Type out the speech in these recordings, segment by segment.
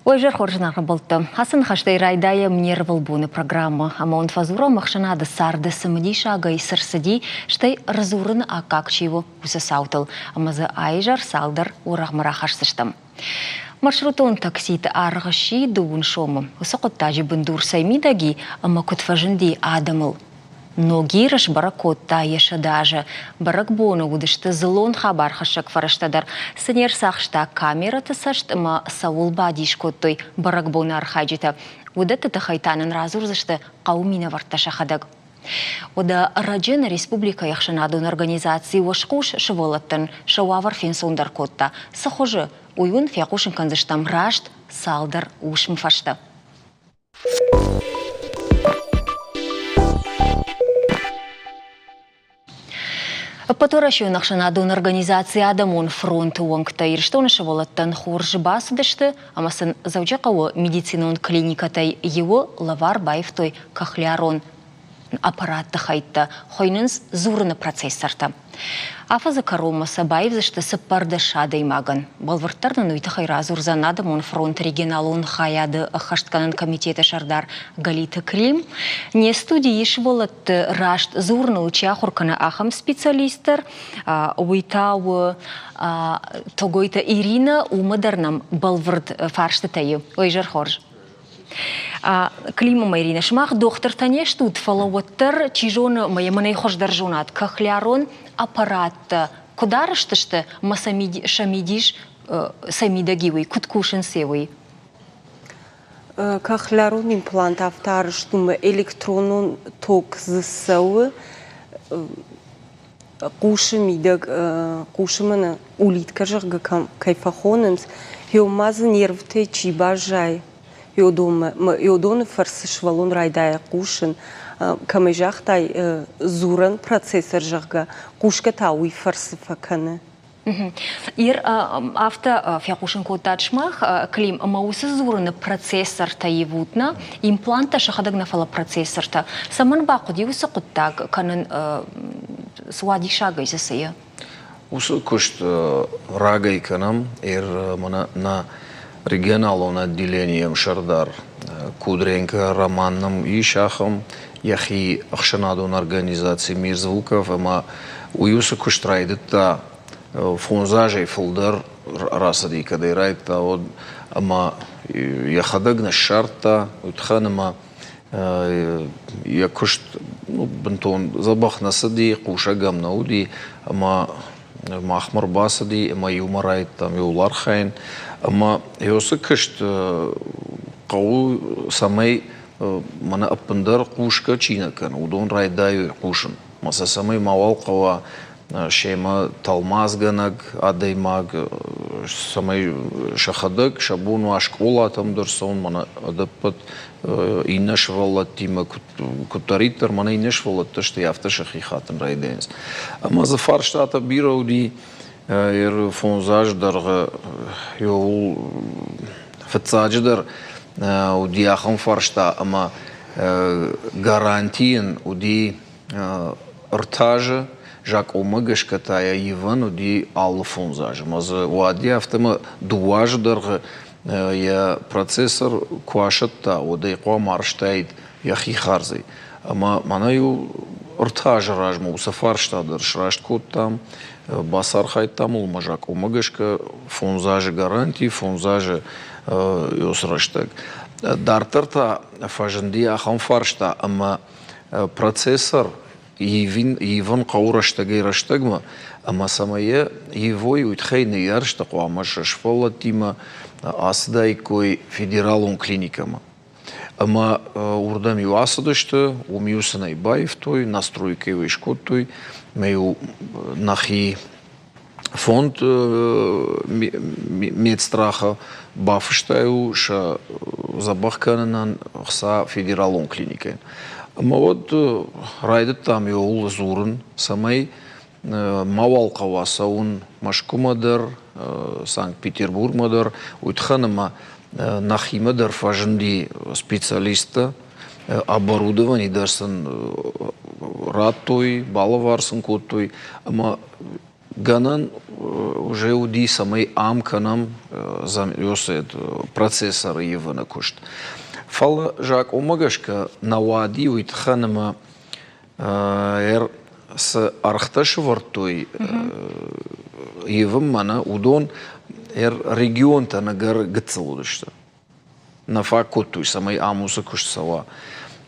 Ойжар хоржынағы болты. Асын хаштай райдая мнер волбуны программа. Ама он фазура махшанады сарды сымыди шагай сырсыди, штай разурын акакчиво усасаутыл. Амазы айжар салдар урағмарахашсыштым. Маршрутон такситы арғыши дуын шомы. Усақыттажы бұндур саймидаги, ама күтфажынди адамыл. Ноги раш баракотта яшадажы. Барак бону удышты зылон хабар хашак фараштадар. Сынер сақшта камера тысашт, ма саул бадиш коттой барак бону архаджита. Удаты тахайтанын разурзышты қаумина вартташа хадаг. Ода Раджена Республика яхшанадун организации вашкуш шыволаттын шауавар фенсондар котта. Сахожы уюн фякушын канзыштам рашт салдар ушым фашта. Патуращу нахшанадун организации Адамон фронт уонгта ирштоны шыволаттан хоржы басыдышты, амасын завджақауы медицинон клиникатай его лавар байфтой кахлярон аппаратты хайтта, хойнынс зурыны процессарта. Афазы каромаса байвзышты сыппарды шадаймаган. Балварттардан уйты хайразурзан Адамон фронт регионалон хаяды хаштканын комитеті шардар Галита Клим. Не студии шыволатты рашт зурны уча хурканы ахам специалистер, уйтауы тогойта Ирина умадарнам балвард фарштытайы. Ойжар хорж. Клима Марина шмах доктор танеш тут фалауаттар чижон маяманай хождар жонат кахлярон аппарат кударыштышты масамиди шамидиш самидагивый куткушин севый. Кахлярон имплант автарыштумы электронун ток зысауы кушымидаг кушымыны улитка жыргы кайфахонымс хеомазы нервты чибажай. Йодоны фарсы швалон райдая кушын, камежахтай зуран процессор жырга кушка тауи фарсы факаны. Ир авто фякушын котачмах клим маусы зураны процессор таевутна импланта шахадагна фала процессорта. Саман бақуди усы құттаг канын суади шагай засыя. Усы күшт рагай канам мана на регионалон отделением Шардар Кудренко Романном и Шахом яхи ахшанадун организации Мир звуков, ама уюса куштрайдыта фонзажей фулдар расади кадайрайта от ама яхадагна шарта утханама я кушт бентон забах насади кушагам науди ама махмар басади ама юмарайт там юлархайн. Ама ёсы кышт қау самай мана аппындар қушка чинакан, удон райдаю қушын. Маса самай мавал қава шема талмазганаг, адаймаг, самай шахадак, шабуну ашкола тамдар сон, мана адаппат инаш валат тима кутариттар, мана инаш валат ташты яфта шахихатын райдайнс. Ама за фарштата бирауди фонзаж дарга йол фцадждар удиахам фаршта ама гарантиен уди ртажа жак омагашкатая иван уди ал фонзаж маза уади автома дуаж дарга я процессор квашатта уди qua марштайд яхи харзай ама манаю ртажа ражма усафаршта дар шрашт кот там басар хайтам улмажак умагашка фонзажи гарантии фонзажи ёсраштаг дартарта фажанди ахам фаршта ама процессор иван қаураштагай раштагма ама самая его уйтхайны яршта қуамаша шфала тима асдай кой федералун клиникама ама урдам ю асадышты умиусанай байв той настройкой вышкот той мею нахи фонд медстраха бафштаю ша забахканан хса федералон клиникой. Ама вот райдат там йол зурын самай мавал қавасаун машкумадар Санкт-Петербургмадар уйтханыма нахимадар фажынди специалиста оборудований дарсын раттой, балаварсын коттой, ама ганан уже уди самай амканам процессор Евана кушт. Фала жак омагашка навади уит ханама с архташ вартой Евам мана удон регион та нагар гцелудышта. На факотуй самой амуса кушт сава.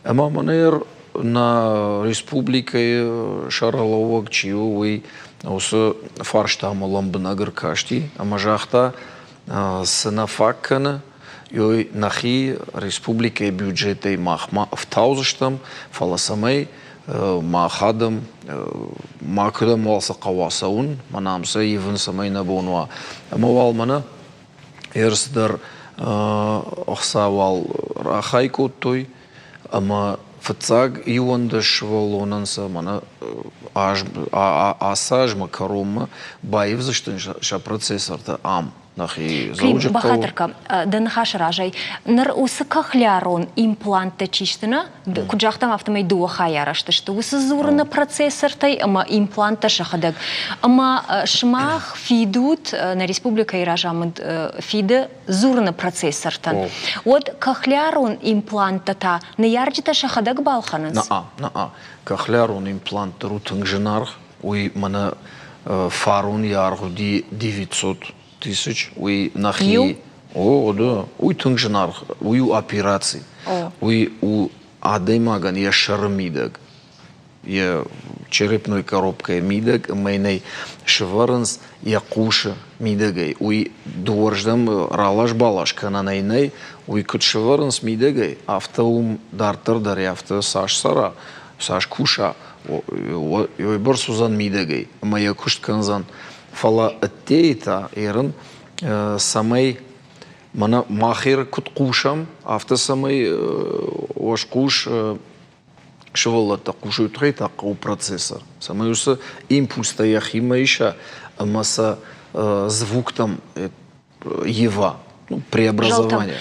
Ама мана на республикой Шараловок чиуй осы фарштамы ламбынагыр кашти, ама жақта сынафакканы йой нахи республикой бюджетой махма автаузыштам фаласамай махадам макудам алса қавасаун манамса евін самай набонуа. Ама вал мана ерсдар оқсавал рахайку той, ама фацаг юандаш волонанса мана асажма карома баев заштын ша процессорта ам нахи заучак бахатырка дынхаш ражай нар усы кахлярон импланты чиштына куджахтам автомай дуаха яраштышты усы зурны процессортай ама импланта шахадаг ама шмах фидут на республика иражамыд фиды зурны процессортан вот кахлярон имплантата на ярджита шахадаг балхананс на кахлярон импланты рутынжынар уй мана фарун яргуди 900 тысяч, уй нахи, о да, уй тынжынар, уй операции, уй у адаймаган я шармидак, я черепной коробкой мидак, майней шеваренс я куша мидагай, уй дуарждам ралаш балаш кананайнай, уй кут шеваренс мидагай, автоум дартер дари авто саш сара, саш куша, уй бар сузан мидагай, моя кушт канзан. Фала аттейта ерін самай мана махир кут кушам, авто самай ош куш шевалата кушают хайта у процессор. Самай уса импульс-то яхима иша, маса звук там ева. Ну, преобразование.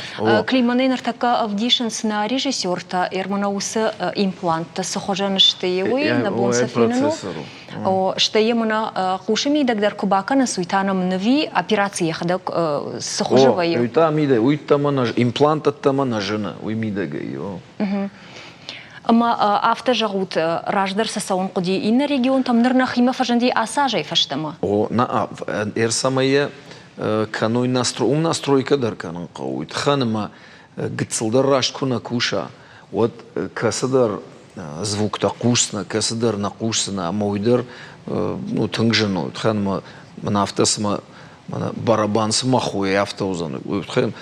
Климанейнер така авдишенс на режиссерта, ерманаусы импланта сохожан штеевой на бонсафинину. Штеемана кушами дагдар кубака на суйтанам нови операции ходок сохожевой. Уйта мида, уйта мана импланта тамана жена, уй мидага его. Ама автожагут раждар сасаун куди инна регион там нырна хима фажанди асажай фаштама. О, на самая каной настройка дарканын қауыд. Ханыма гыцылдар рашкуна куша. Вот касадар звукта кушсына, касадар на кушсына, ама уйдар тыңжыны. Ханыма автосыма барабансыма хуя автоузаны. Ханым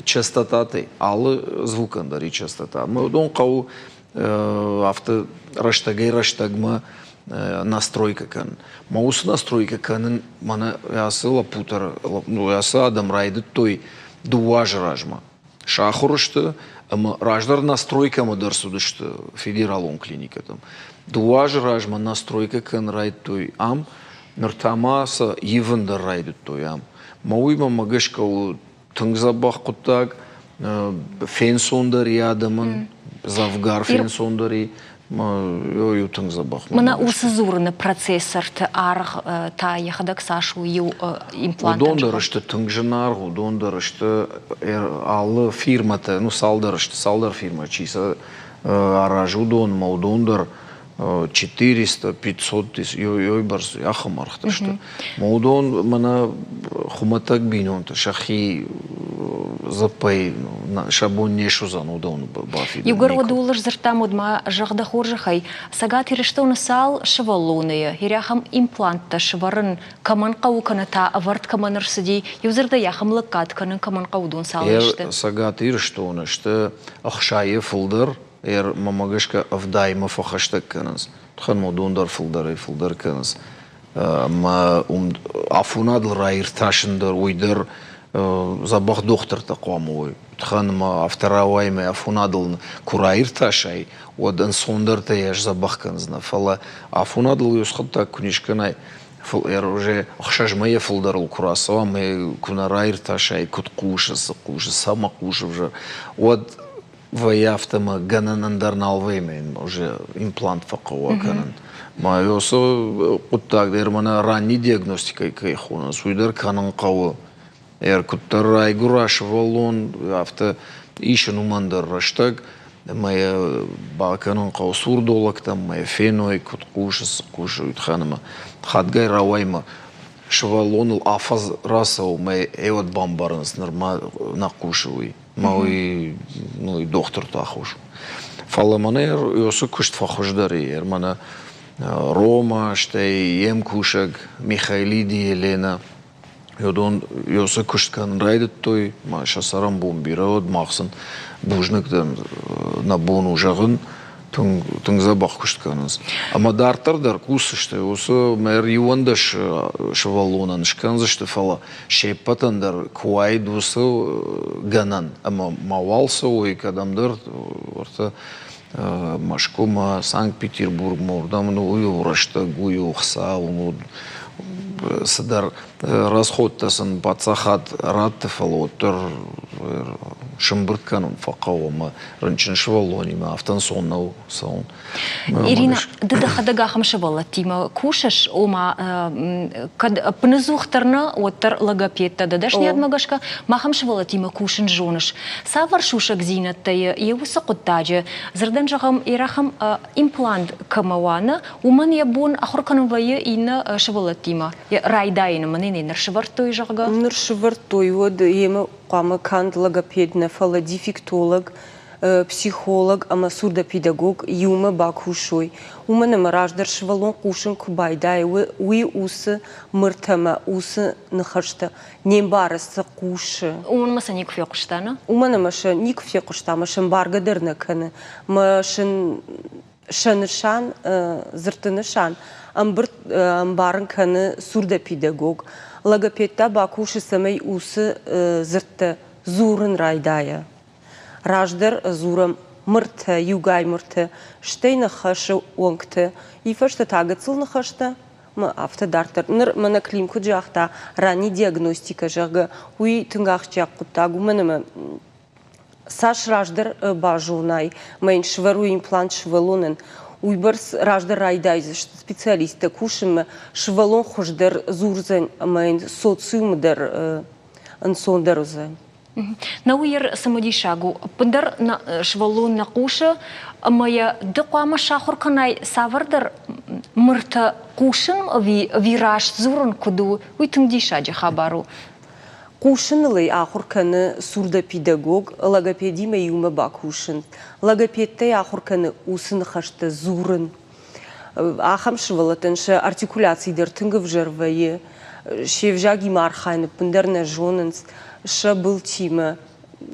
частотатай, алы звукандар и частота. Ама удон қау авто раштагма настройка кан. Маус настройка кан мана ясы лапутар, ясы адам райды той дуаж ражма. Шахурышты, ама раждар настройка мадар судышты федералон клиникатам. Дуаж ражма настройка кан райд той ам, ныртамаса евендар райды той ам. Мауима магашкау тыңзабах кутак, фенсондар ядамын, завгар фенсондари, Мана усызурны процессорты арх та яхадак сашу ю импланты. Удондарышты тыңжынар, удондарышты алы фирмата, салдарышты, салдар фирма чиса аражы удон, удондар 400-500 тысяч, йой барс, яхамархтышты. Удон мана хуматак бинонта, шахи запай, шабон нешузан удон бафи. Югар водулыш зыртам удма жагда хоржахай, сагат ириштоны сал шевалуные, иряхам имплантта шеварын каман кауканата, аварт каманыр сиди, юзырда яхам лыкат канын каман каудун салышты. Сагат ириштоны, что ахшайы фылдыр, мамагашка авдайма фахаштак каныз. Тхан мудундар фылдар каныз. Афунадл райр ташындар, уйдар забах доктор тақуамой. Тхан авторавайме афунадл курайр ташай, одан сондар таяш забах канызна. Фала афунадл юсхатта кунишканай. Уже ахшажмая фылдарл курасава, мы кунарайр ташай, кут кушасы, сама кушав. Вот ваяфтама гананандар налвеймен уже имплант факова канан. Майосо куттак дермана ранний диагностика кайхуна суйдар канан кавы Erkutter Raigura Shvalon after Ishan Umander Rashtag, моя Балканон Каусур долак там, моя Феной Куткушас Кушу Итханама, Хадгай Равайма, Швалонул Афаз Расау, моя Эват Бамбарнс норма накушивай, мой ну и доктор тахуш. Фаламанер Йосу Кушт Фахуждари, Мана Рома, Штей Емкушаг, Михайлиди Елена. Йодон Йосу Кушткан райдет той, Маша Сарам Бомбирод, Махсан, Бужник на Бону Жагын, Тungzabach Куштканс. Ама дартар дар кусышты, осы мэр юандаш шавалонан шканзашты фала шеппатан дар куайд осы ганан. Ама мавалса ой кадамдар, орта Машкома, Санкт-Петербург, Мордам, ну, Урашта, Гуюхса, Садар расход тасан пацахат раттефалотер Шамбыртканун фақауама ранчин швалонима автансоннау саун. Ирина, дадахадагахам шавала тима кушаш ома пнезухтарна оттар логопедта дадашни адмагашка махам шавала тима кушин жонаш. Савар шушак зинаттая еуса коттаджа зардан жагам ирахам имплант камавана уман ябун ахурканун вая ина шавала тима. Райдайна манene нершвартой жага. Нершвартой вот ема қамы канд логопедна фала дефектолог, психолог, ама сурдопедагог, юма бакушой. Ума намараждар швалон кушин кубайдай, уи усы мыртама, усы нахашта, нембараса куши. Уман маса никфе куштана? Ума намаша никфе куштама, шамбаргадырна каны, машин шанышан, зыртынышан, амбарын каны сурдопедагог. Логопедта бакуши самай усы зырты зурын райдая. Раждар зурам мырты, югай мырты, штей нахашы оңкты. Ифашта тагыцыл нахашта, автодартар. Ныр мана климку жахта, рани диагностика жағы, уи тыңғақ жақ құттагу манымы. Саш раждар бажунай, майын швару имплант швалонын. Уйбарс раждар райдайзы специалисты кушым швалон хождар зурзан майын социумдар ансондарузан. На уйер самодишагу пандар на швалон на куша моя докуама шахурканай савардар мырта кушын вираж зурун куду уйтыңдишаджи хабару. Кушынлый ахурканы сурдопедагог, логопедима юма бакушын. Логопедтай ахурканы усын хашты зурын. Ахам швалатыншы артикуляцийдер тыңгып жарвайы, шевжаги мархайны пындарна жонынс, ша был тима.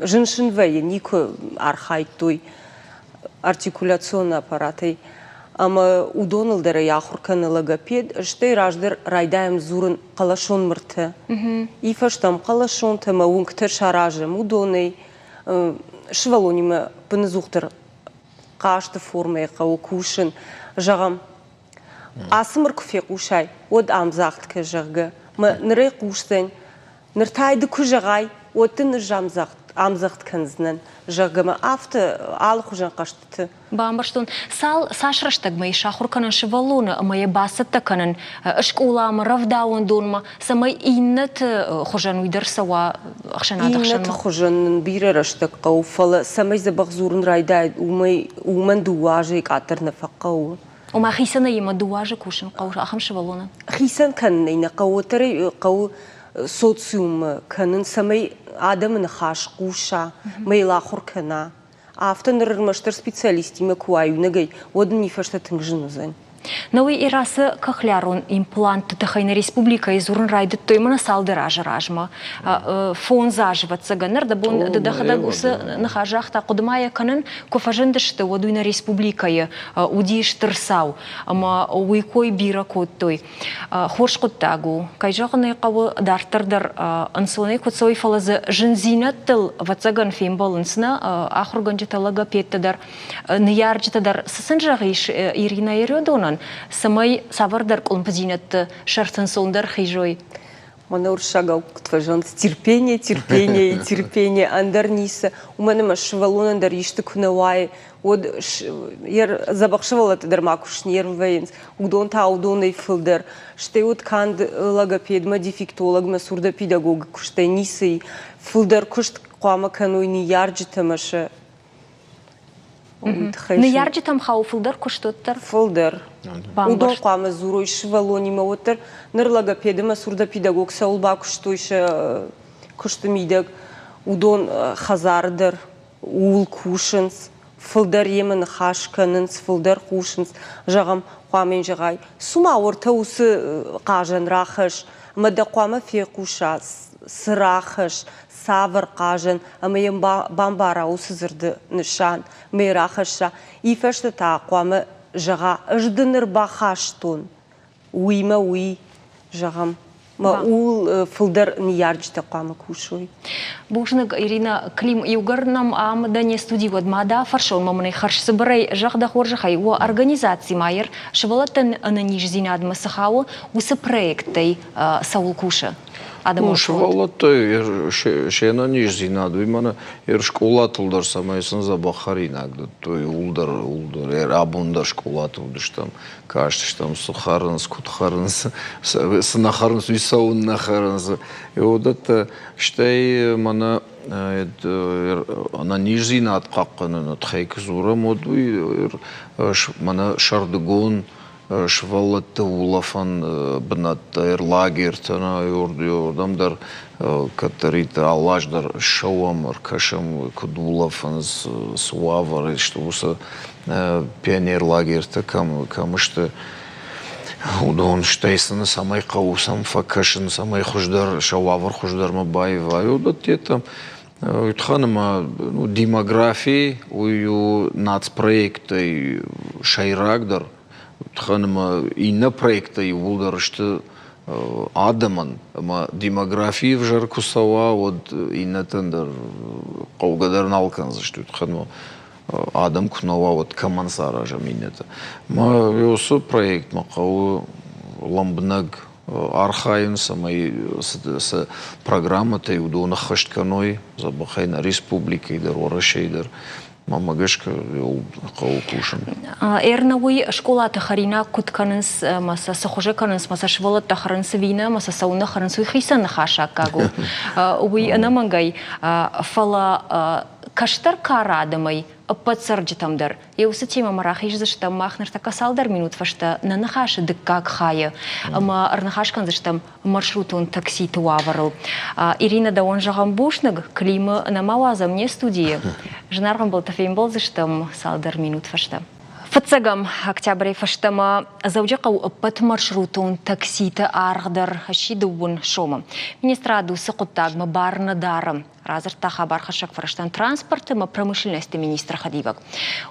Жыншын вайы, нико архайтой артикуляционный аппаратой. Ама удонылдары яхурканы логопед, штей раждар райдаем зурын қалашон мырты. Ифаштам қалашон тама уңкты шаражым удоной, швалонима пынызуқтыр қашты формай қау кушын жағам. Асымыр күфе қушай, од амзақтықы жағы. Нырай қуштен, ныртайды күжағай, оттын амзақт кәнзінен жағыма авты алық ұжан қаштыты. Бамбаштон, сашраштаг май шахурканан швалона, мая басатта канан, школама, равдауан донма, самай иннат хожан уйдарсава ақшанадақшанма. Иннат хожан бирарыштаг қауфала, самай забақ зурын райдай, уман дуажы қатыр нафақау. Ума хисана ема дуажы кушын қау ақым швалона? Хисан каннайна қауытары қау социум канын самай адамын хаш куша, майла хуркана. Автон рырмаштар специалистима куаюнагай, одын нифашта тыңжынызан. Науи ирасы кахлярун имплант тахайна республика изурын райдыт тоймана салды ражма. Фон заживаться ганар, да бон дадахадагусы нахажахта кудмая канын кофажындышты одуйна республикая удиш тырсау. Ама уйкой бира кот той. Хорш коттагу. Кайжағын айқауы дартардар ансылыны котсой фалазы жынзинаттыл вацаган фембалынсына ахурган жата логопедтадар, нияр жатадар сысын жағыш Ирина Ерёдонан. Самай савардар колмпазинат шартын сондар хижой. Мана уршагал ктважан терпение и терпение андарниса. У меня машвалон андар ишты кунавай. Вот ер забахшвал это дармакуш нерввейнс. Удон та удон и филдер. Что вот канд логопед, дефектолог, сурдопедагог, кушта нисы филдер кушт квама кануй не ярджита маша. Не ярджитам хау филдер куштоттар. Филдер. Удон квама зурой швалони маотер. Нер логопедема сурдопедагог саулба куштойша куштамидаг. Удон хазардер ул кушенс. Филдер емен хашканенс, филдер кушенс. Жагам квамен жагай. Сума орта усы кажан рахаш. Мада квама фекуша срахаш. Савр кажан, амаем бамбара усызырды нишан, мейрахаша. Ифешта та квама жага ждыныр бахаштон. Уйма уй жагам. Ма ул филдер ниярджта квама кушой. Бушныг Ирина Клим югарнам амда не студии мада фаршол мамны харш собрай жахда хоржахай у организации майер швалатан ананиш зинад масахау усы проектой Саул Куша. Ну, швалатты, шена ниш зинады, мана школатылдар самайсын забахаринак, той улдар, абундар школатылдыш там, каштыш там сухарынс, кутхарынс, сынахарынс, висаун нахарынс. И вот это, штай, мана, она ниш зинад қаққанын, тхайк зура модуй, мана шардыгон, швалатты улафан бнаттайр лагертана юрдамдар катарита алаждар шауамар кашам кудулафан суавар что уса пионер лагерта камышты удон штайсаны самай қаусам факашын самай хуждар шауавар хуждар мабаева юдат это Утханыма демографии ую нацпроекты шайрагдар Тханыма инна проекта и вулдарышты адаман, ама демографии в жаркусава вот инна тендер қаугадар налкан зашту тханыма адам кунава вот камансара жаминета. Ма осы проект мақау ламбнаг архаин самай с программата и удона хаштканой забахайна республики дар орашейдар. Мама гешка қау кушан. Эрнауи школа тахарина кутканыс маса сахожеканыс маса швала тахарынс вина маса сауна харынс уйхисан хаша кагу. Уй анамангай фала каштар карадамай подсарджитамдар. И усы тема марахиш заштам махнар такасалдар минут фашта на нахаша дыккак хая. Ама арнахашкан заштам маршрутун такси туаварл. Ирина да он жагам бушнаг клима на маваза мне студии. Женаргам был тафейм был заштам салдар минут фашта. Фацагам октябрь фаштама заужакау пат маршрутун таксита аргдар хашидубун шома. Министраду сакутагма барна дарам. Разырта хабар хашак фараштан транспорта ма промышленности министра Хадивак.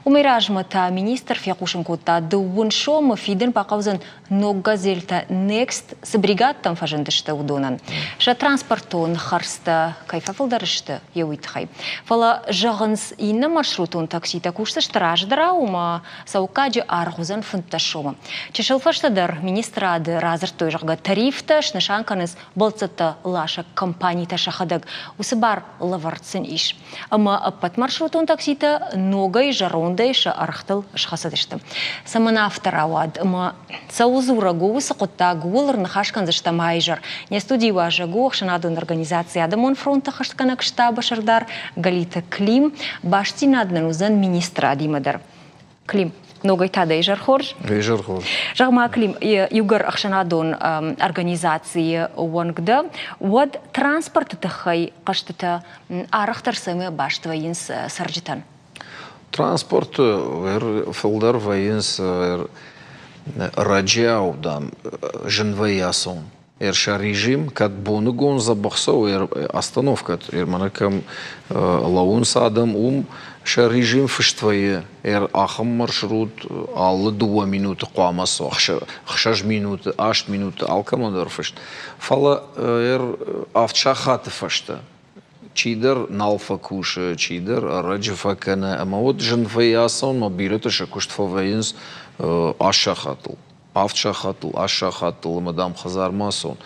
Умиражмата министр фякушин кута дубун шома фиден пакаузан ноггазельта next с бригадтам фажендышта удонан. Ша транспортун харста кайфафылдарышты еуитхай. Фала жагынс инна маршрутун таксита кушса штраждара ума саукаджи аргузан фунташома. Чешелфаштадар министрады разыртой жага тарифта шнашанканыз болцата лаша компанийта шахадаг усыбар лаварцин иш. Ама под маршрутун таксита ногай жарондай ша архтал шхасадышты. Самана авторауад. Ама саузура гоуса котта гулар нахашкан зашта майжар. Не студива жагу хшанадун организация адамон фронта хаштканак штаба шардар Галита Клим башти наднанузан министра димадар. Клим. Ногай тадай жархорж. Жархорж. Жагма Клим югар ахшанадон организации уангда. Вот транспорт тахай каштата арахтар сами баштва инс сарджитан. Транспорт филдар ваинс раджау дам женваясон. Эрша режим, как бонугон забахсау остановка. Манакам лаун садам ша режим фиштвае ахам маршрут аллы 2 минуты қуамасы хшаж минуты 8 минуты алкамадар фишт. Фала автшахаты фишта. Чидер налфа куша, чидер раджифа кана. Ама вот женваясон мобилета шакуштфа ваинс ашахатл. автшахатл, ашахатл, мадам хазармасон.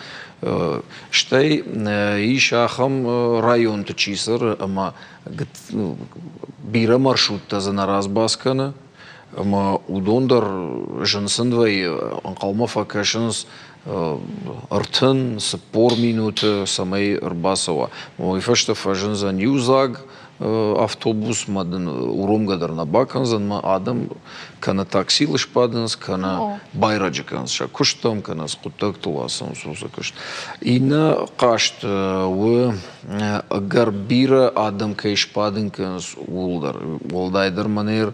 Штей ишахам район тчисер, ама бира маршрутта за наразбаскана, ама удондар жансындвай анқалма факашынс артын спор минуты самай рбасова. Моифашта фажын за ньюзаг автобус мадан уромгадар на баканзан ма адам кана такси лышпадынс кана байраджиканс ша куштам кана скутак туласан суса кушт. Ина кашт у гарбира адам кайшпадынканс улдар улдайдар манер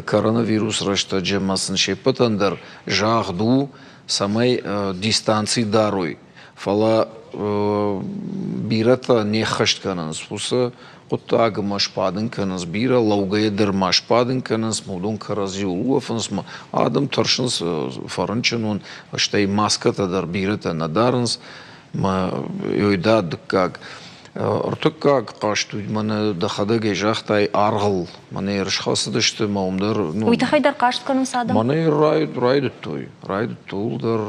коронавирус рашта джемасын шепатандар жахду самай дистанции дарой. Фала бирата не хашт кананс фуса Оттага машпадын канас бира, лаугая дыр машпадын канас, мудун карази улуафанс, адам таршынс фарынчын он, аштай маската дар бирата надарынс, йойда дыккаг. Артыккаг каштуй, мана дахадыгай жахтай арғыл, мана ершхасы дышты маумдар. Уйтахайдар кашт канас адам? Мана райды тулдар,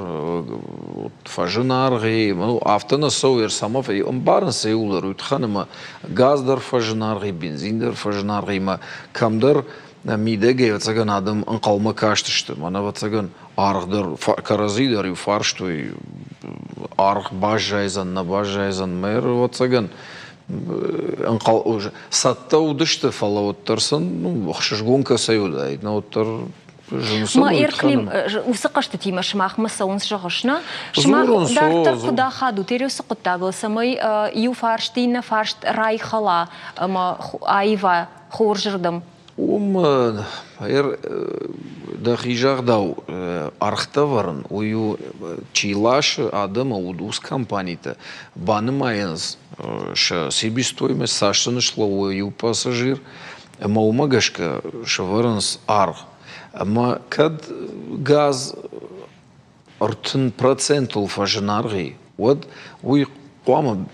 фажын арғай, автына сау ерсамаф, барын сейулдар, уйтханыма газдар фажын арғай, бензиндар фажын арғай, камдар мидеге ватсаган адам анқалма каштышты, мана ватсаган арғдар, каразидар, фарштой, арх бажайзан, на бажайзан мэр ватсаган анқал сатта удышты фала оттарсан, хшышгонка саюда, на оттар жынсын ма ерклим усы қашты тима шымақ мыса онс жағышна шымақ дартыр құда хаду тересі құттағыл самай ю фарштина фаршт рай хала айва хор жырдым да хижагдау архта варын ою чилаш адам удус компанията банымайыныз себестоимость саштыны шло ою пассажир маумагашка шаварыныз арх ама кад газ артын процентул фажынарғи вот ой қуама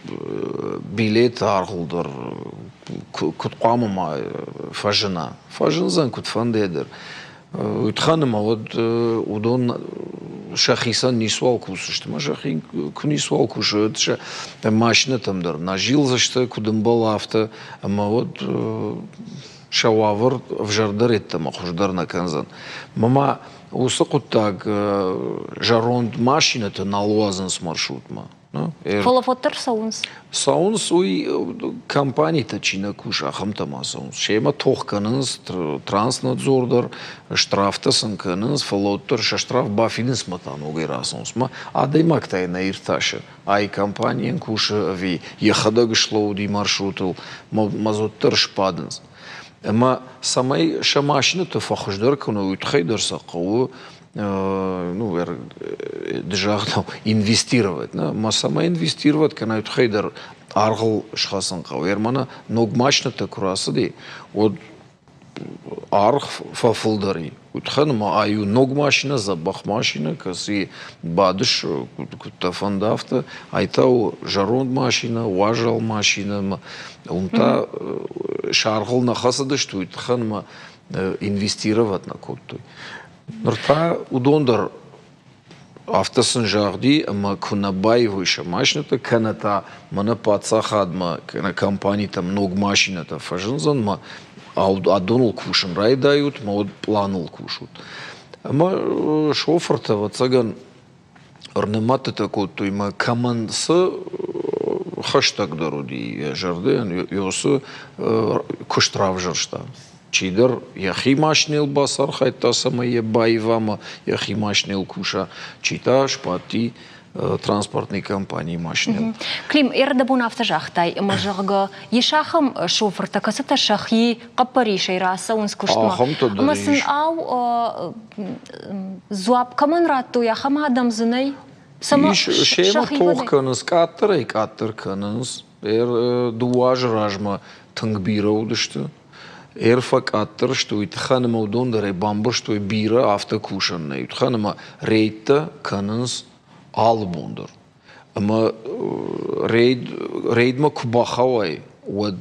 билет арғылдыр күт қуамыма фажына фажынзан күт фандедір Үйтханыма удон шахисан нисуал кусышты, ма шахин кунисуал кушает, машина там дар нажил зашты кудымбал авто, ама вот шауавар в жардарет там ахуждар на канзан. Мама усакут так жаронд машина-то налуазан с маршрутма. Фолофоттар саунс. Саунс уй компании-то чина куша хамтама саунс. Шема тохканынс транснадзордар штрафтасын канынс фолоттар штраф бафинс матан угайра саунс. Ма адаймактай на ирташа. Ай компаниян куша ви ехада гышлоуди маршрутыл мазоттар шпадынс. Ама самай шамашина-то фахуждар кана уйтхайдар сақауы дежахтау инвестировать, ма сама инвестировать, kana утхайдар аргыл шхасын қау. Ермана ногмашната курасы дей, от арг фафылдари. Утханыма аю ногмашина, забах машина, каси бадыш, кутафандафта, айтау жаронд машина, важал машина, умта шаргыл нахасадыш, утханыма инвестировать на кот. Нұрта удондар автосын жағди, ама кунабай выше машината, каната мана пацахадма, кана компанията много машината фажынзан, ма адонул кушын рай дают, ма от планул кушут. Ама шофырта ватсаган орнематата кото има камансы хаштаг даруди жарды, йосы куштрав жыршта. Чидер яхи машнил басар хайта самая байвама яхи машнил куша чита шпати транспортной компании машнил. Клим эрдабун автожахтай мажага ешахам шофер такасата шахи капари шайраса унс куштма. Масын ау зуап каман рату яхам адам зынай сама шема тохканыз каттыр каныз дуаж ражма тыңбира удышты. Эрфак аттыр, что итханыма удондаре бамбыр, что бира автокушанна. Итханыма рейдта канынс албундар. Ама рейдма кубахавай. Вот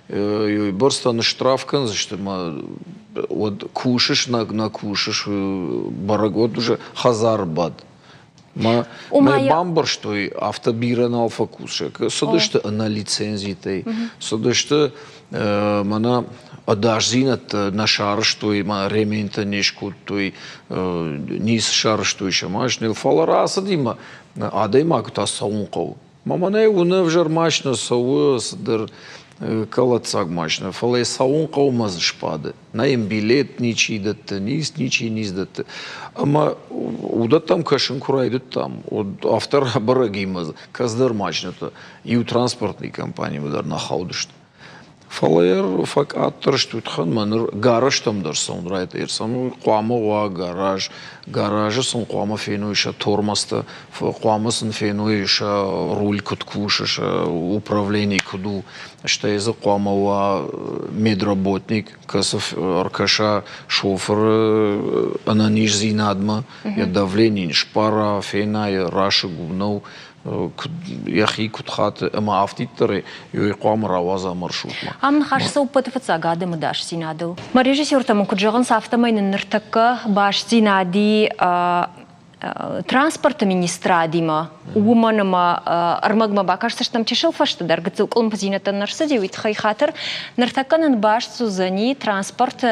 бърстаны штрафкан, защото вот кушаешь, накушаешь, барагод уже хазарбад. Ма бамбар что и автобира на алфакушек. Содышты на лицензии, содышты мана одажзинат на шар что и ма ремонта нешку то и низ шар что еще маш не фалара садима адайма кута саунков. Мама не уна в жармашна сауыс дер калацаг машна фалай саунков маз шпады. На им билет ничи дат низ ничи низ дат. Ама удат там кашин курайдут там. От автор барагимаз каздар машна-то и у транспортной компании удар на хаудышт. Фалайер факат торштутхан манер гараж там дарсан райт ирсан қуама гаражы сон қуама фенуиша тормоста қуамасын фенуиша руль куткушиш управление куду что из қуама медработник касов аркаша шофер ананиш зинадма я давление шпара фена раша губнов яхи кутхат ама автиттары юйқам раваза маршрутма. Амн хашса упатфаца гады мдаш синадыл. Ма режиссер там куджаган сафтамайны ныртакка баш синади транспорта министра дима уманыма армагма бакашса там чешил фашта даргацыл колмпазината нарсади вит хайхатер ныртакканын баш сузани транспорт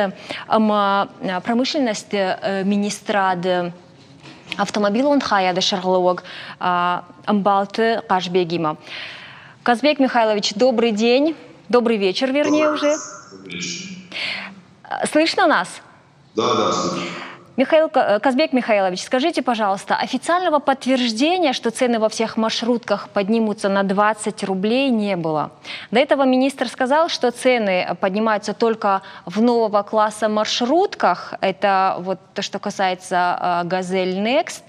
ама промышленность министрады автомобиль он хая дешарлог амбалты кашбегима. Казбек Михайлович, добрый день, добрый вечер, вернее уже. Слышно нас? Да, слышно. Казбек Михайлович, скажите, пожалуйста, официального подтверждения, что цены во всех маршрутках поднимутся на 20 рублей, не было. До этого министр сказал, что цены поднимаются только в нового класса маршрутках. Это вот то, что касается «Газель Next».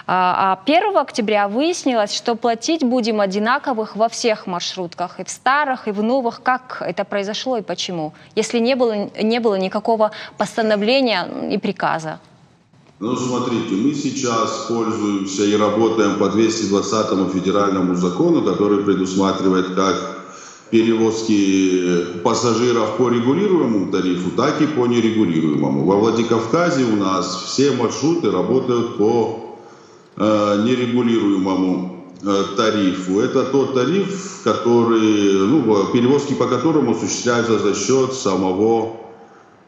А 1 октября выяснилось, что платить будем одинаковых во всех маршрутках, и в старых, и в новых. Как это произошло и почему? Если не было никакого постановления и приказа. Ну, смотрите, мы сейчас пользуемся и работаем по 220 федеральному закону, который предусматривает как перевозки пассажиров по регулируемому тарифу, так и по нерегулируемому. Во Владикавказе у нас все маршруты работают по нерегулируемому тарифу. Это тот тариф, который, перевозки по которому осуществляются за счет самого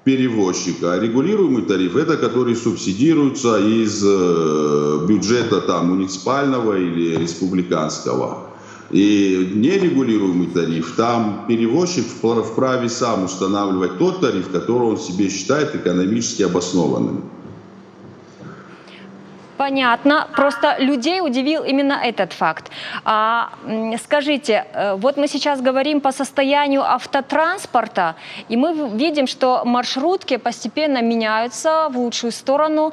перевозчика. А регулируемый тариф – это который субсидируется из бюджета там, муниципального или республиканского. И нерегулируемый тариф, там перевозчик вправе сам устанавливать тот тариф, который он себе считает экономически обоснованным. Понятно. Просто людей удивил именно этот факт. Скажите, вот мы сейчас говорим по состоянию автотранспорта, и мы видим, что маршрутки постепенно меняются в лучшую сторону,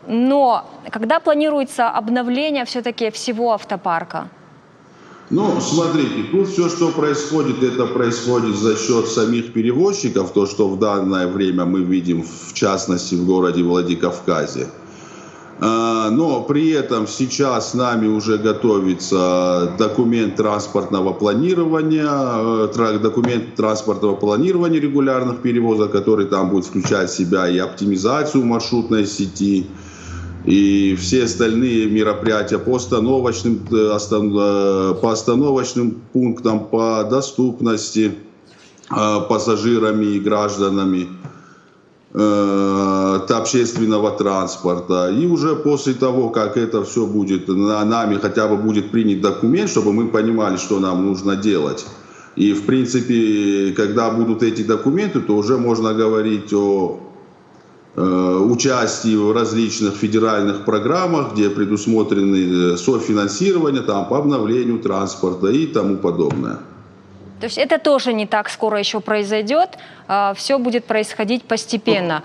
но когда планируется обновление все-таки всего автопарка? Ну, смотрите, тут все, что происходит, это происходит за счет самих перевозчиков, то, что в данное время мы видим, в частности, в городе Владикавказе. Но при этом сейчас с нами уже готовится документ транспортного планирования регулярных перевозок, который там будет включать в себя и оптимизацию маршрутной сети, и все остальные мероприятия по остановочным пунктам, по доступности пассажирами и гражданами общественного транспорта. И уже после того, как это все будет, нами хотя бы будет принят документ, чтобы мы понимали, что нам нужно делать. И в принципе, когда будут эти документы, то уже можно говорить о участии в различных федеральных программах, где предусмотрены софинансирование там, по обновлению транспорта и тому подобное. То есть это тоже не так скоро еще произойдет, все будет происходить постепенно.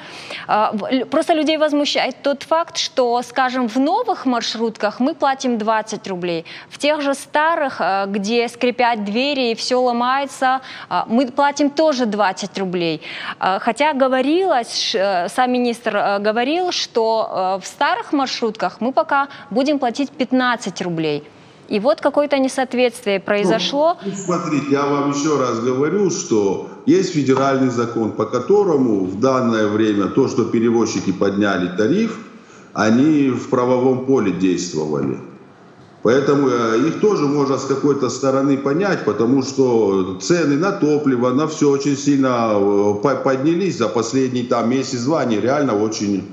Просто людей возмущает тот факт, что, скажем, в новых маршрутках мы платим 20 рублей. В тех же старых, где скрипят двери и все ломается, мы платим тоже 20 рублей. Хотя говорилось, сам министр говорил, что в старых маршрутках мы пока будем платить 15 рублей. И вот какое-то несоответствие произошло. Ну, смотрите, я вам еще раз говорю, что есть федеральный закон, по которому в данное время то, что перевозчики подняли тариф, они в правовом поле действовали. Поэтому их тоже можно с какой-то стороны понять, потому что цены на топливо, на все очень сильно поднялись за последний месяц-два, они реально очень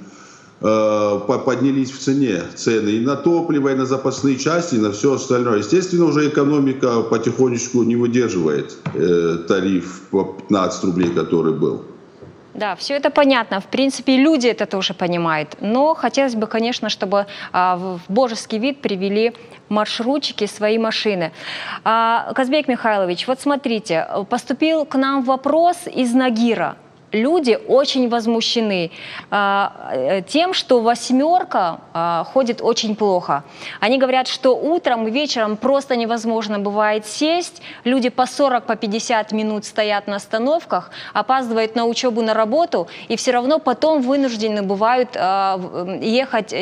поднялись в цене. Цены и на топливо, и на запасные части, и на все остальное. Естественно, уже экономика потихонечку не выдерживает тариф по 15 рублей, который был. Да, все это понятно. В принципе, люди это тоже понимают. Но хотелось бы, конечно, чтобы в божеский вид привели маршрутчики свои машины. Казбек Михайлович, вот смотрите, поступил к нам вопрос из Нагира. Люди очень возмущены тем, что «восьмерка» ходит очень плохо. Они говорят, что утром и вечером просто невозможно бывает сесть. Люди по 40-50 минут стоят на остановках, опаздывают на учебу, на работу, и все равно потом вынуждены бывают ехать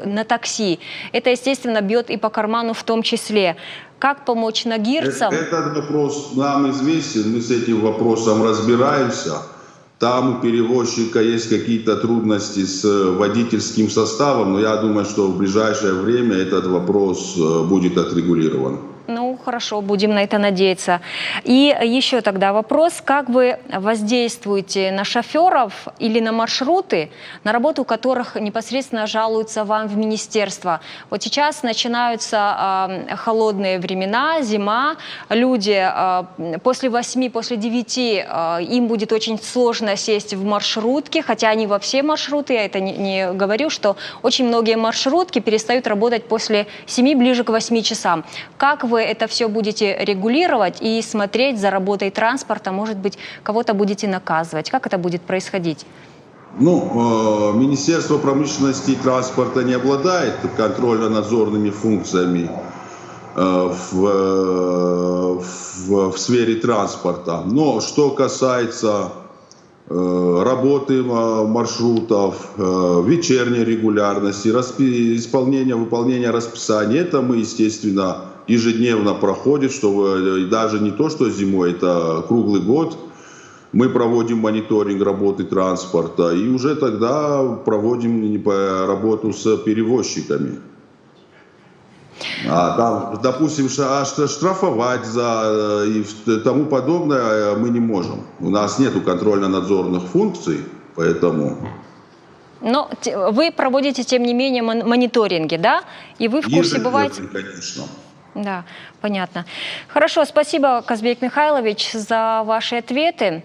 на такси. Это, естественно, бьет и по карману в том числе. Как помочь нагирцам? Этот вопрос нам известен, мы с этим вопросом разбираемся. Там у перевозчика есть какие-то трудности с водительским составом, но я думаю, что в ближайшее время этот вопрос будет отрегулирован. Ну, хорошо, будем на это надеяться. И еще тогда вопрос, как вы воздействуете на шоферов или на маршруты, на работу которых непосредственно жалуются вам в министерство? Вот сейчас начинаются холодные времена, зима, люди после 8, после 9 им будет очень сложно сесть в маршрутки, хотя они во все маршруты, я это не говорю, что очень многие маршрутки перестают работать после 7, ближе к 8 часам. Как вы это все будете регулировать и смотреть за работой транспорта, может быть, кого-то будете наказывать? Как это будет происходить? Ну, Министерство промышленности и транспорта не обладает контрольно-надзорными функциями в сфере транспорта. Но что касается работы маршрутов, вечерней регулярности, выполнения расписания, это мы, естественно, ежедневно проходит, что даже не то, что зимой, это круглый год. Мы проводим мониторинг работы транспорта и уже тогда проводим работу с перевозчиками. Там, допустим, штрафовать и тому подобное мы не можем. У нас нет контрольно-надзорных функций, поэтому... Но вы проводите, тем не менее, мониторинги, да? И вы в курсе бываете? Конечно. Да, понятно. Хорошо, спасибо, Казбек Михайлович, за ваши ответы.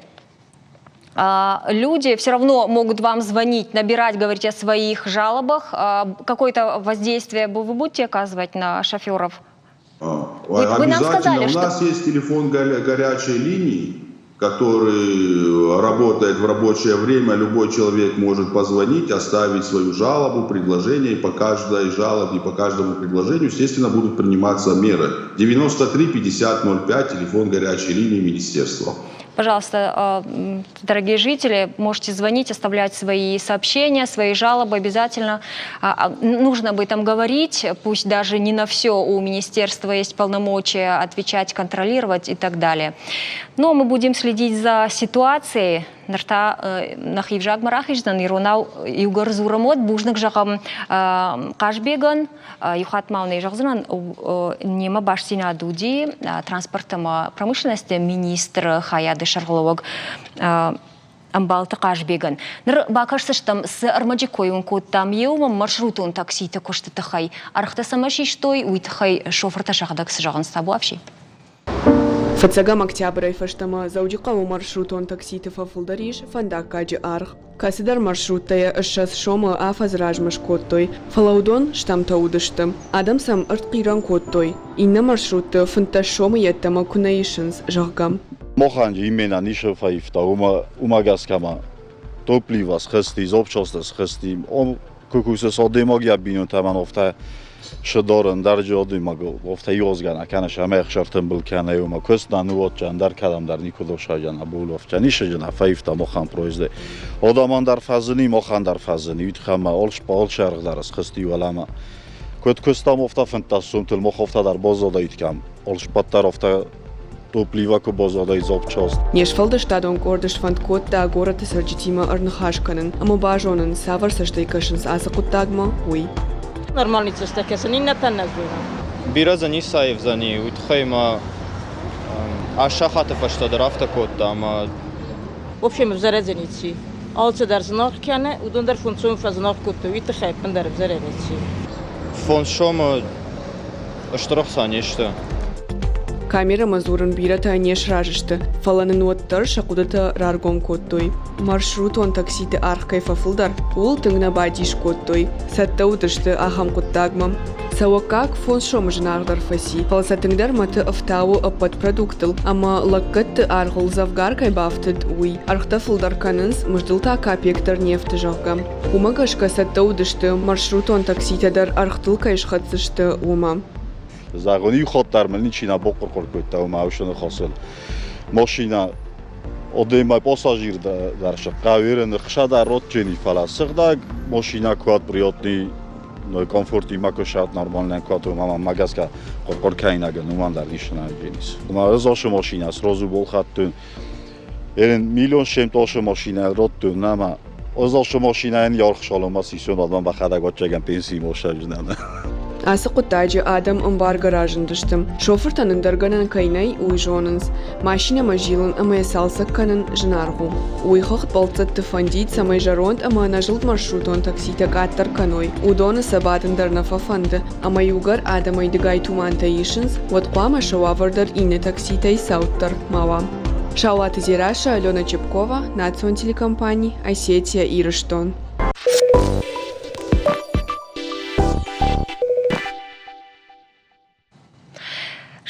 Люди все равно могут вам звонить, набирать, говорить о своих жалобах. Какое-то воздействие вы будете оказывать на шоферов? Вы нам сказали, что... У нас есть телефон горячей линии, который работает в рабочее время. Любой человек может позвонить, оставить свою жалобу, предложение. И по каждой жалобе, по каждому предложению, естественно, будут приниматься меры. 93 50 05, телефон горячей линии министерства. Пожалуйста, дорогие жители, можете звонить, оставлять свои сообщения, свои жалобы обязательно. Нужно об этом говорить, пусть даже не на все у министерства есть полномочия отвечать, контролировать и так далее. Но мы будем следить за ситуацией. Нарта нахивжаг марахиждан иронау югарзурамот бужник жагам кашбеган юхатмауный жагзынан нема башсина дуди транспортама промышленности министр Хаяды Шарловог амбалты кашбеган. Нар бакашса штам с армаджикой код там еумам маршрутун такси такошты тахай архта самаши штой уйтхай шоферта шахдак сжаган стабуавши. Фацагам октября фаштама заудикау маршрутон такситы фафулдариш фандакаджи арх. Касидар маршрутая ашас шома афазражмаш коттой. Фалаудон штам таудыштым. Адам сам арткиран коттой. Инна маршрутта фанташ шома яттама кунаишенс жагам. Моханджи имена ниша фаифта умагаскама. Топливас хасти, зопчостас хасти. Кукусас одемагия бинун таман офта. شدارن در جادوی مگو وقتی یازگان کنش همه خشرتن بل کنه و ما کس دانوات جان در کدام در نیکولو شاجان ابولوف جانیش جنا فایفتا مخان پرویزده آدمان در فازنی مخان در فازنی ویت خما آلش با آل شرق درس خستی ولما Köt köstam ofta fantastum till moch ofta dar bozada itkam. Olspattar ofta topliva ko bozada izopchost. Нешфалда штадон гордыш фанд котта гората сарджитима арнахашканын, ама бажонын савар саштайкашынс азакуттагма, уй. Нормальница стакесен, и не теннезуна. Биразан Исаев за ней, уйтхайма ашахата фашта драфта котта, ама В общем, в зарезеници. Алце дар знак кяне, удон дар функцион фа знак котта, уйта хайпен дар в зарезеници. фон шома аштрахса нешта. Камера мазурын бирата неш ражышты. Фаланын уаттар шакудата раргон коттой. Маршрут он такситы архкай фафылдар. Ул тыңна бадиш коттой. Сатта утышты ахам коттагмам. Сауакак фон шома жынағдар фаси. Фалсатыңдар маты афтауы апат продуктыл. Ама лаккатты арғыл завгар кайбафтыд уй. Архта фылдар канынс мыждылта капектар нефті жағгам. Умагашка сатта утышты. Маршрут он такситадар архтыл кайшхатсышты ума. Загони хотдар мелни чина бокор коркөтта маушны хосыл. Машина одемай пассажир дарша. Каверен хшада ротчени фала. Сыгда машина квад приятный, но комфорт и макошат нормальный квад мама магаска коркайнага нумандар нишна генис. Ма разош машина сразу бол хаттын. Ерен миллион шемтош машина роттын нама озош машина ен ярхшаломас исен адам ба хадаготчаган пенсии мошажнана. Асы құттайжы адам ымбар гаражын дыштым. Шофер танындарганын кайнай уй жонынс. Машина мажилын амая салсак канын жынаргу. Уй хохт болцатты фандит самай жаронт ама нажылт маршрутон таксита гаттар каной. Удоны сабадындар нафафанды. Ама югар адамай дыгай туманта ишынс. Вот қуама шауавардар инне такситай сауттар мава. Шауаты Зираша, Алена Чепкова, Национ телекомпаний, Осетия и Рыштон.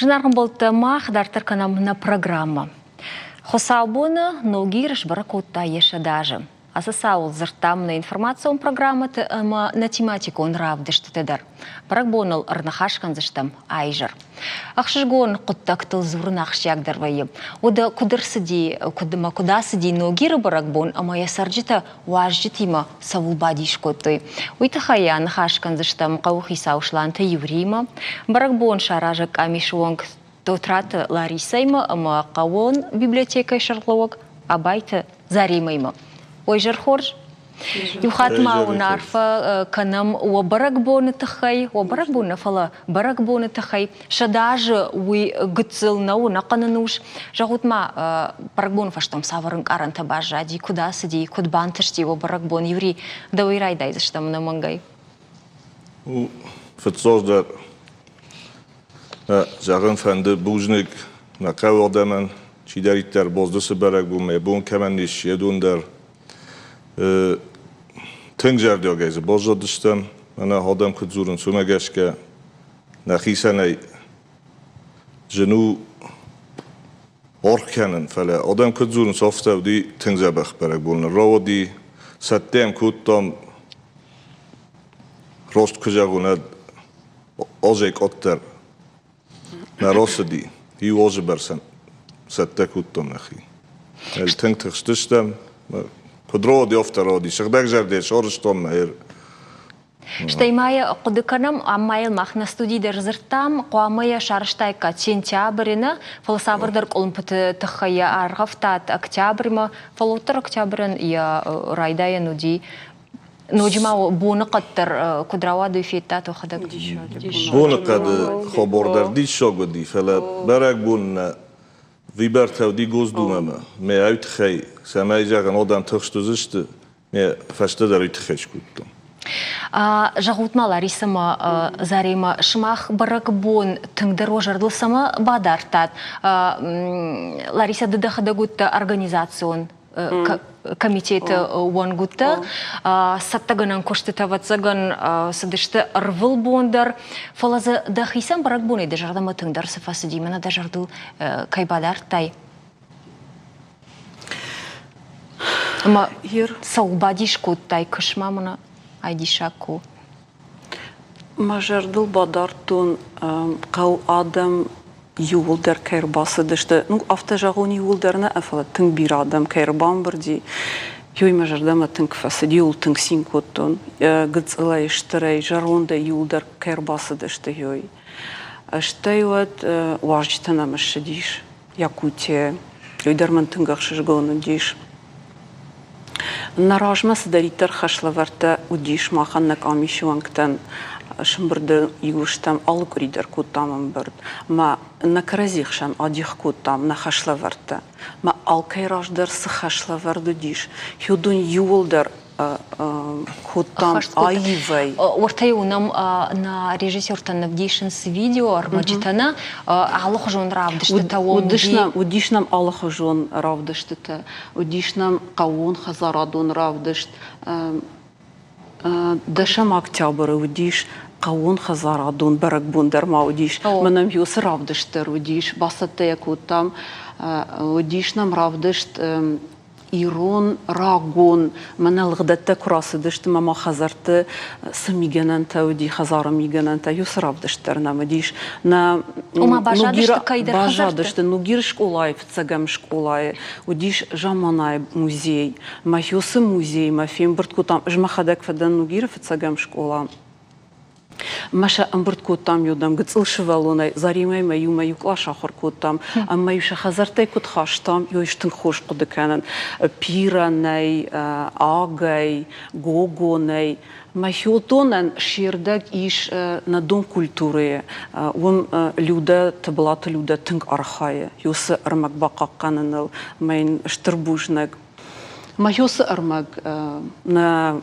Жынарғын болты мақдартыр канамына программа. Хосалбуны ноги баракутта еші даже. Асасауыл зыртамына информацион программаты ама на тематику он равдышты тедер. Баракбоныл арнахашкан зыштам айжыр. Ақшыргон құттақтыл зұрын ақшягдар вайы. Ода кудырсыди, кудасыди ногиры баракбон ама ясарджита уажжитима савулбадиш коттой. Уйтахая нахашкан зыштам қауқи саушланты еврима. Баракбон шаражак амишуанг тотраты Ларисайма ама қауон библиотекай шарлауак абайты заримайма. Ойжыр хорж? Юхатма унарфа канам у баракбоны тахай, у баракбоны фала баракбоны тахай. Шадажы уй гыцылна у нақанынуш. Жагутма баракбон фаштам саварың аранта бажади, куда сиди, кудбантышти у баракбон юри да уйрайдай заштам на мангай. Фетсоздар жағын фәнді бұжнық на қауырдамен чидариттер боздысы баракбон мебон кәмәндеш едундар Тыңжар диогайзы бозжадыштым. Мана адам күдзурын сумагашка нахисанай жыну орканын фәлі. Адам күдзурын софтавди тыңжабақ барак болны. Равади сәттем күттам рост күжағуна ожек оттар. На росыди. И ожы барсан сәтте күттам нахи. Тың тыңштыштам. Подроди офтароди, шагдак жарде, шорыштон майыр. Штаймая қудыканам аммайыл махна студийдер зыртам, қуамая шарыштайка сентябрина, фалсавырдар қолымпыты тұхая арғафтат октябрма, фалуттар октябрин я райдая нуди. Нуджимау буны қаттар кудрауады фетта тұхадак. Буны қады хобордар дишогоди, фәлі барак буны Вибертау ди гоздумама, ме uitgei, zijn mij zeggen, odan terugstuziste, me vasteder uitgei skuttım. Жағутма Ларисама зарима шмах баракбон тыңдыро жардылсама бадартат. Лариса дыдахада гутта организацион комитеті уан гутта. Саттаганан коштытаватсаган садышты арвыл бондар. Фалазы дахисам баракбон еді жардама тыңдар сыфасы деймена да жардыл кайбадартай. Ама саубадиш коттай кышмамына айдишаку. Мажардыл бадартун қау адам юлдар кайрбасы дышты. Ну, автожағуни юлдарына афала тың бір адам кайрбан бірді. Юй мажардама тынк фасади юл тынк синкоттон, гыцылай штырай жаронда юлдар кэрбасадышты юй. Штайват важжитана машадиш, Якутия, юйдарман тынгах шижгону диш. Наражма садаритар хашлаварта удиш маханнак амишуангтан шымбырды игуштам алыкуридер кутамын бырд. Ма накаразихшан адих кутам на хашлаварта. Ма алкайраждар сы хашлаварду диш. Хюдун юлдар кутам айвай. Ортай унам на режиссёртан навдишенс видео армачитана алых жон равдышты тавон. Удишнам алых жон равдышты та. Удишнам кавун хазарадун равдышт. Дашам октябрь удиш кавун хазарадун барак бундерма удиш. Манам юс равдыштыр удиш. Басатая кутам удишнам равдышт Ирон, рагон, мана лгдатта курасыдышты, мама хазарты сымигенанта, уди хазарам мигенанта, юсравдыштыр намадиш. Ума бажадышты кайдыр хазарты? Бажадышты, нугир школай, в цагам школай, удиш жаманай музей, ма юсы музей, ма фембыртку там, жмахадак фадан нугир в цагам школа. Маша амбуртку там юдам гыцылшывалунай, заримай маю маю клашахорку там, маю шахазартай кутхаштам, юиштын хош кудыканан, пиранай, агай, гогонай, махиотонан ширдаг иш на дом культуры, он люда таблата люда тынг архая, юсы армак бакаккананыл, майн штырбужнак. Махиосы армак на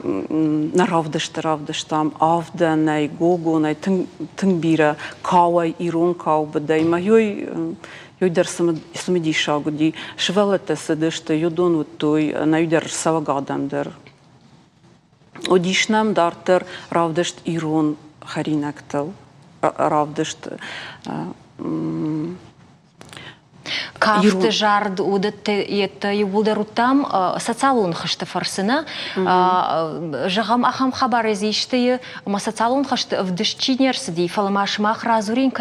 равдыштам, авда, най гого, най тынгбира, кауай, ирон кау бадай, махиой юйдар самедиша годи, швелете седышты, юдон вот той, на юйдар савагадамдер. Одишнам дартер равдышт ирон харинактал, равдышт Кафты жарды удатты етті юбулдар уттам социалун хышты фарсына. Жағам ахам хабар ezişti, ama социалун хышты вдышчинерсы дей, фаламашмах разурун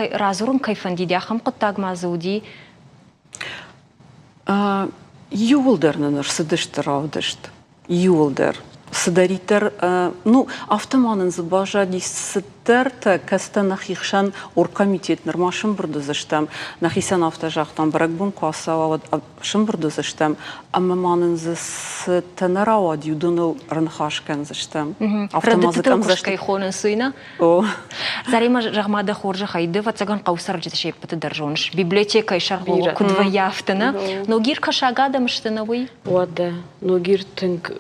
кайфан дейді, ахам құттагмазы уди. Юбулдарнын ырсыдышты равдышты. Юбулдар. Садаритер, ну, автоманын забажа дистерта, каста нахихшан оргкомитет нормашын бұрды зыштам, нахисан автожақтан барак бун куасава шын бұрды зыштам, аммаманын зыстанарауа дюдуну рынхашкан зыштам. Радытытыл күшкай хонын сыйна? Зарима жағмада хоржы хайды, ватсаган қаусар жеті шеппіті държоныш. Библиотека шарғылы күдвая автына. Но гир кашагадам штына вы? Ода, но гир тынк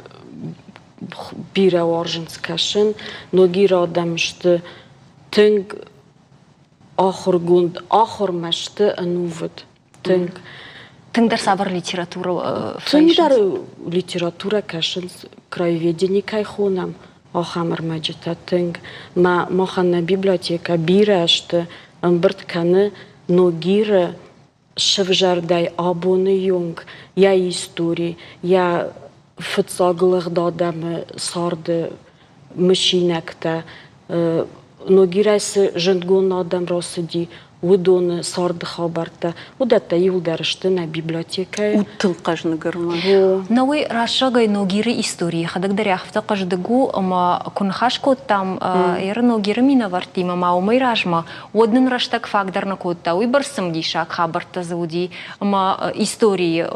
бира оржынскашын, но гир адамшты тынк ахыр гунд, ахыр мәшті анувыд. Тыңдар сабыр литература? Тыңдар литература кашын краеведение кайхонам. Ахамыр мәджіта тынк. Маханна библиотека бира ашты, анбырт каны, но гира шывжардай абоны юнг, я истории, я фыцаглых дадамы сарды мышинакта, но гирайсы жындгон адам росыди, удоны сарды хабарта, удата юлдарышты на библиотека. Уттыл қажны гырман. Науи рашагай ногиры истории, хадагдари ахфта қаждыгу, ама кунхашко там эр ногиры мина вартима, ма умай ражма, однын раштак факдарна котта, уй барсым дишак хабарта зауди, ама истории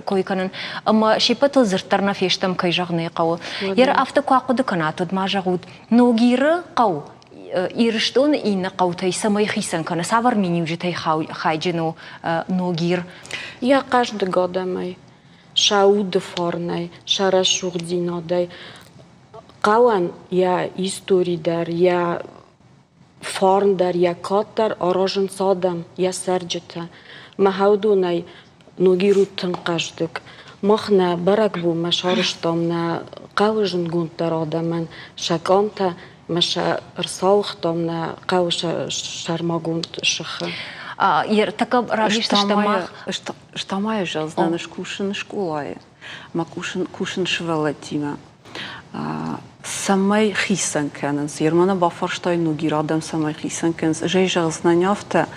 койканын, ама шепатыл зыртарна фештам кайжагны қау. Эр афта куақуды канатуд мажагуд, ногиры қау. Ирштон инна қаутай самай хисан кана савар мини ужитай хайджину ногир. Я каждый год май шауды форнай, шарашурдинодай. Қауан я историдар, я форндар, я коттар, орожын садам, я сәрджіта. Махаудунай ногируттын каждык. Махна барак бу машарыштамна қауыжын гунтар адаман шакамта маша рсалхтамна қауыша шармагунт шыхы. Ер такab равишта штамая жазданыш кушын школае. Ма кушын швелатима. Самай хисан кененс. Ермана бафарштай нугир адам самай хисан кененс. Жей жазнаняфта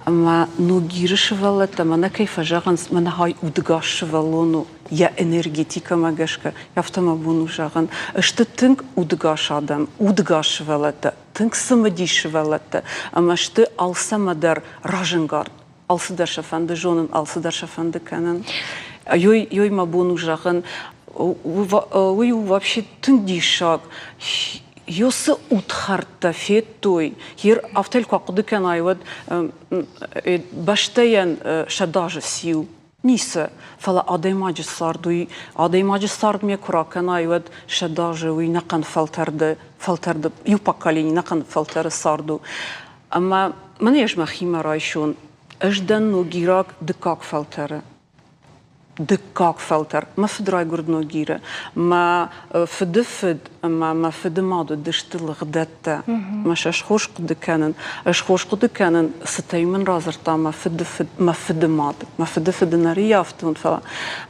أما نوجير شغلت أما نكيف جاغنس من هاي ودقا شغلونو يا إنرجيتيكا ما جشكا يفتما بونو جاغن اشتتنك ودقا شادم ودقا شغلت تنك سمدي شغلت أما شت ألسمدر راجنغارد ألسدر شفند جونن ألسدر شفند كانن يوي ما بونو جاغن وي вообще تندي شاق يوس أتخرت في توي هير أفتل قاقد كان أيود باشتين شداج سيو نيسا فلا أديماج صارد مية كرا كان أيود شداج وينقن فلترد يوباكاليني نقن فلتر صاردو أما من يجمع خيمة رايشون أجدن نوجيراك دكاك فلتره دكاك فلتر ما فدراي قرد نوجيرة ما فدفد ما فد ماضو دشت الغدات مش أشخوش قد كانن ستي من رازرتا ما فد ما فد نريافتون فلا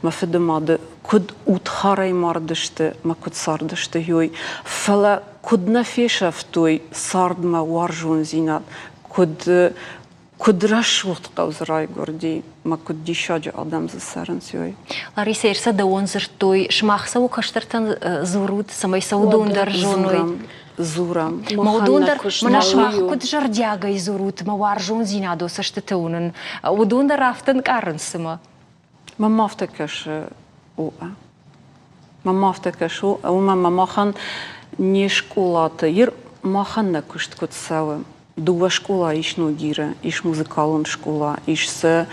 ما فد ماض كد وتخاري مار دشت ما كد صار دشت هوي فلا كد نفيش افتوي صارد ما وارجون زينات كد رش وقت قوزراي قردي ما كد دي شاجة آدم زسرن سوي Лариса Ирса да зертой шмахса у каштартан зурут самой саудондар жоной زورم маудондар мана шмах куд жардяга изурут мавар жон зинадо саштатунен удондар рафтан карнсма ما افتكرش ما افتكرش وما خان не школата ير ما خان نكشت كد سوا Дуа школа иш ногира, иш музыкалон школа, иш с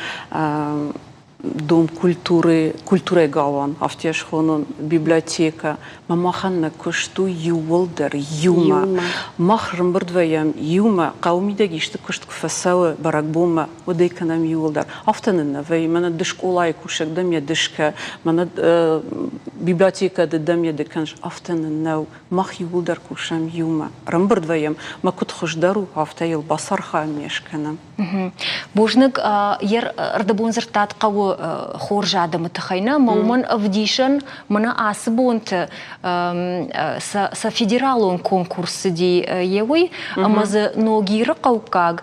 дом культуры галан, автеш хонон библиотека, мамахан на кушту юволдер, юма, махрым бирдваям юма, каумидеги иште кушт кфасава баракбома, одейканам юволдер. Автанын навей, мана дышколай кушак дам я дышка, мана библиотека дам я деканш, автанын нау, мах юволдер кушам юма, рымбирдваям, макут хождару, автайл басарха мешканам. Божник ер ардабонзертат кау خورج عدم تخينا مومن أفديشن من عصبونت سفيدرالون كونكورس دي يوي أما ز نوغير قوكاغ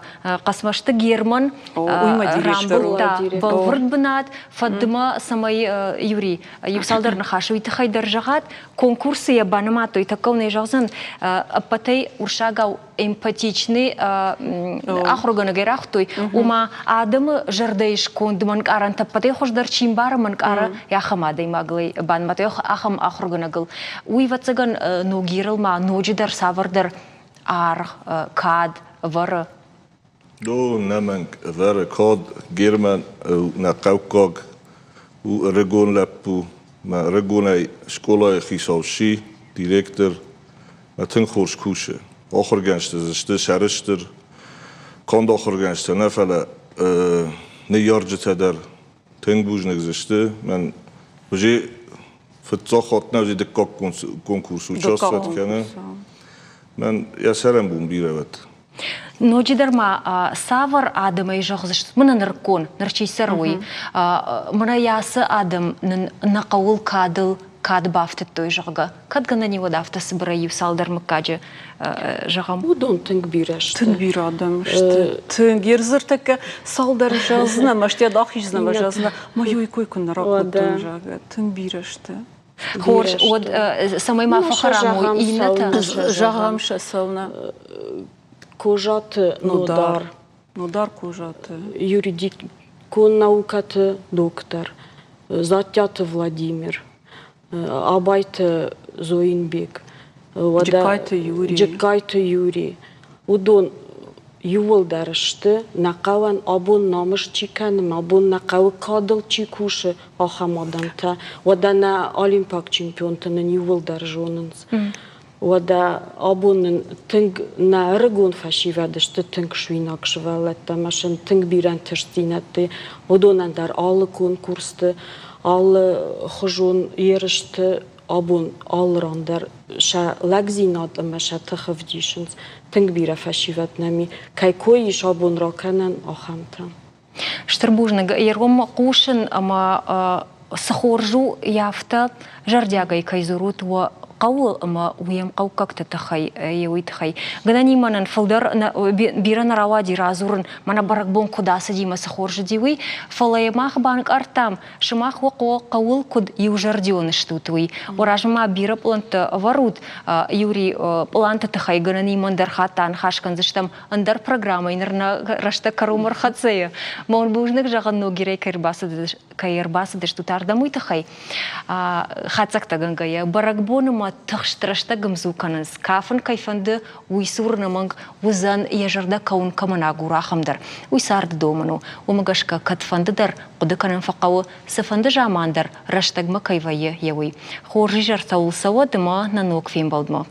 قسمشت جيرمان رامبرتا بالورد بنات فدما سماي يوري يوصل نخاشوي تخي درجات كونكورس يبانماتو يتكون يجازن أبتي ورشاغاو эмпатичный ахругана герахтой ума адам жардейш кондман каранта патей хождар чимбар ман кара я хамадей маглей бан матей ахам ахругана гыл уйвацаган ногирал ма ножидар савардар ар кад вар до наманг вар код герман на кауког у регон лапу ма регонай школа хисовши директор матен хоршкуше آخرگنشته زشته شرشتر کند آخرگنشته نفله نیارج تدر تنگ بوج نگذشته من بجی فتزا خاطنه وزی دکاک کنکورسو چاست فت کنه من یا سرم بوم بیره بد نوجي درما سافر آدم يجوز زشت من نركون نرشي سروي من ياس آدم نقول كادل كاد بافت توي جاغا كاد غناني ودافت سبرايو سالدر مكاجه جاغام ودون تنكبيرش تنبير آدم تنگیر زرتك سالدر جازنا مشتي داخل جزنا جازنا ما يوي كوي كنا راقد جاغا تنبيرش خورش ود سمي ما فخرامو إينتا جاغام شسلنا كوجات نودار كوجات юридик кон наукат доктор Затят Владимир Абайт Зоинбек Джекайты Юрий Удон ювылдарышты нақаван абон намыш чиканым абон нақавы кадыл чикуши ахамаданта вадана олимпак чемпионтының ювылдар жоныныз вада абонын тынг на рыгон фашивадышты тынг шуинак швалатта машин тынг биран тырстинатты одонандар алы конкурсты алы хожон ерышты абон алрандар ша лагзинат маша тхвдишнс тынг бира фашиватнами кайкоиш абон раканан ахамта Штырбужныг ером кушын ама сахоржу яфта жардягай кайзурут ва قول ما ويم قو كك تتخي يويتخي غناني منن فلدر بيرن روادي رازورن من برك بون كداس دي مسخورج ديوي فلا ماخ بانك ارتام شماخ وقو قول كد يوجرديون شتوتوي وراج ما بير بلانت ورود يوري بلانت تخي غناني من در خاتان خاشكن زشتم اندر программа инерна рашта карумар хатсея мон бужник жаган гирей кайрбас деш тутарда муйтахай хатсакта гангая баракбон ма тахштрашта гамзуканас кафан кайфанды уйсурна манг вузан яжарда каун камана гурахамдар уйсард доману умагашка катфанддар قدكنا فقوا سفند جاماندر رشتق ما كيفية يوي خورجي جرتول سوا دما ننوك فين بلدما